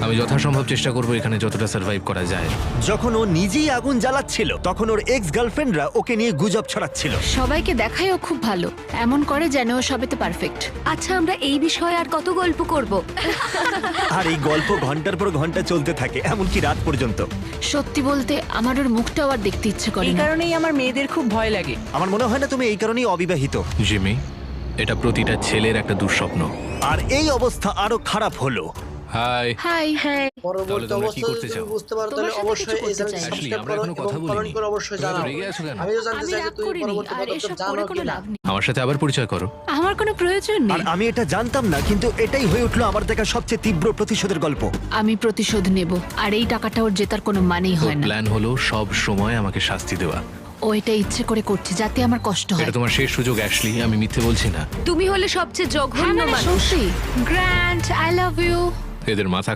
আমি যথাসম্ভব চেষ্টা করব এখানে যতটা সার্ভাইভ করা যায়। যখন ও নিজেই আগুন জ্বালাচ্ছিল তখন ওর এক্স গার্লফ্রেন্ডরা ওকে নিয়ে গুজব ছড়াচ্ছিল। সবাইকে দেখায় ও খুব ভালো, এমন করে যেন ও সবেতে পারফেক্ট। আচ্ছা, আমরা এই বিষয়ে আর কত গল্প করব? আর এই গল্প ঘন্টার পর ঘন্টা চলতে থাকে, এমনকি রাত পর্যন্ত। সত্যি বলতে আমার ওর মুখটাও আর দেখতে ইচ্ছে করে এই না। কারণেই আমার মেয়েদের খুব ভয় লাগে। আমার মনে হয় না তুমি এই কারণেই অবিবাহিত। জিমি, এটা প্রতিটা ছেলের একটা দুঃস্বপ্ন। আর এই অবস্থা আরো খারাপ হলো। হাই। হাই। হ্যাঁ, পরবর্তী তোমরা কি অবস্থা করতে যদি চাও? তুমি বুঝতে পারো তোমার তাহলে সাথে অবশ্যই কিছু এই করতে চ্যানেলটি চাই। Ashley, সাবস্ক্রাইব আমরা করো এখনো এবং কথা কমেন্ট বলিনি। করে অবশ্যই তুমি এত জানাও। রেগে আছো কেন? আমিও জানতে আমি চাই যে রাগ তুমি করিনি, পরবর্তী আর পদক্ষেপ এসব জানো করে কোনো কিনা। লাভ নেই। আমার সাথে আবার পরিচয় করো। আমার কোনো প্রয়োজন আর নেই। আমি এটা জানতাম না, কিন্তু এটাই হয়ে উঠলো আমার দেখা সবচেয়ে তীব্র প্রতিশোধের গল্প। আমি প্রতিশোধ নেব, আর এই টাকাটা ওর জেতার কোনো মানেই তোর হয় না। প্ল্যান হলো সব সময় আমাকে শাস্তি দেওয়া। ও এটা ইচ্ছে করে করছে যাতে আমার কষ্ট হয়। এটা তোমার শেষ সুযোগ অ্যাশলি, আমি মিথ্যে বলছি না। তুমি হলে সবচেয়ে হ্যাঁ, জঘন্য মানে মানুষ। সত্যি। Grand, I love you. এদের মাথা